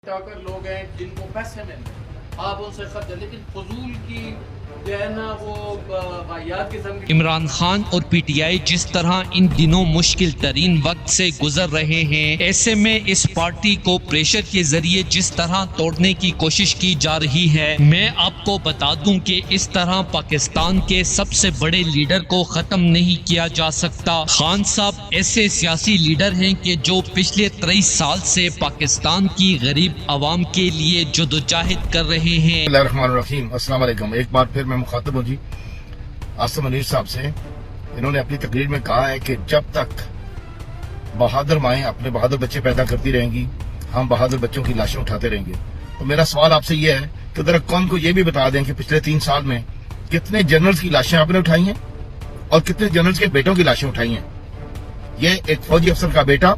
Talker لوگ ہیں جن کو پیسے مل رہے ہیں، آپ ان سے خرچ، لیکن فضول کی جو ہے نا وہ واحد قسم کی۔ عمران خان اور پی ٹی آئی جس طرح ان دنوں مشکل ترین وقت سے گزر رہے ہیں، ایسے میں اس پارٹی کو پریشر کے ذریعے جس طرح توڑنے کی کوشش کی جا رہی ہے، میں آپ کو بتا دوں کہ اس طرح پاکستان کے سب سے بڑے لیڈر کو ختم نہیں کیا جا سکتا۔ خان صاحب ایسے سیاسی لیڈر ہیں کہ جو پچھلے 23 سال سے پاکستان کی غریب عوام کے لیے جدوجہد کر رہے ہیں۔ بسم اللہ الرحمن الرحیم۔ السلام علیکم۔ ایک بار پھر میں مخاطب ہوں جی آصف منیر صاحب سے۔ انہوں نے اپنی تقریر میں کہا ہے کہ جب تک بہادر مائیں اپنے بہادر بچے پیدا کرتی رہیں گی، ہم بہادر بچوں کی لاشیں اٹھاتے رہیں گے۔ تو میرا سوال آپ سے یہ ہے کہ ذرا قوم کو یہ بھی بتا دیں کہ پچھلے 3 سال میں کتنے جنرلز کی لاشیں آپ نے اٹھائی ہیں اور کتنے جنرلز کے بیٹوں کی لاشیں اٹھائی ہیں۔ یہ ایک فوجی افسر کا بیٹا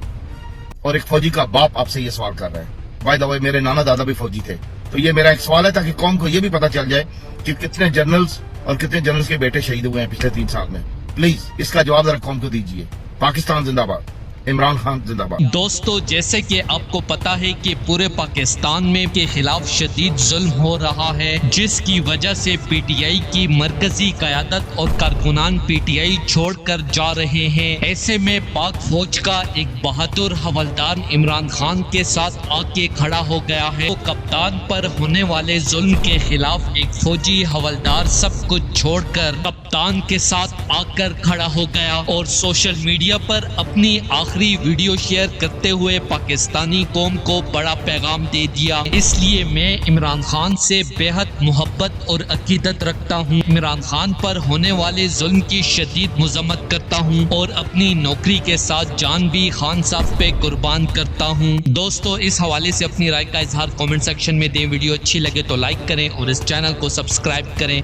اور ایک فوجی کا باپ آپ سے یہ سوال کر رہا ہے۔ بائی دا وے میرے نانا دادا بھی فوجی تھے، تو یہ میرا ایک سوال ہے تاکہ قوم کو یہ بھی پتا چل جائے کہ کتنے جنرلز اور کتنے جنرلز کے بیٹے شہید ہوئے ہیں پچھلے 3 سال میں۔ پلیز اس کا جواب ذرا قوم کو دیجیے۔ پاکستان زندہ باد، عمران خان زندہ باد۔ دوستو، جیسے کہ آپ کو پتا ہے کہ پورے پاکستان میں کے خلاف شدید ظلم ہو رہا ہے، جس کی وجہ سے پی ٹی آئی کی مرکزی قیادت اور کارکنان پی ٹی آئی چھوڑ کر جا رہے ہیں۔ ایسے میں پاک فوج کا ایک بہادر حوالدار عمران خان کے ساتھ آ کے کھڑا ہو گیا ہے۔ تو کپتان پر ہونے والے ظلم کے خلاف ایک فوجی حوالدار سب کچھ چھوڑ کر کپتان کے ساتھ آ کر کھڑا ہو گیا اور سوشل میڈیا پر اپنی آخری ویڈیو شیئر کرتے ہوئے پاکستانی قوم کو بڑا پیغام دے دیا۔ اس لیے میں عمران خان سے بے حد محبت اور عقیدت رکھتا ہوں۔ عمران خان پر ہونے والے ظلم کی شدید مذمت کرتا ہوں اور اپنی نوکری کے ساتھ جان بھی خان صاحب پہ قربان کرتا ہوں۔ دوستو، اس حوالے سے اپنی رائے کا اظہار کامنٹ سیکشن میں دیں۔ ویڈیو اچھی لگے تو لائک کریں اور اس چینل کو سبسکرائب کریں۔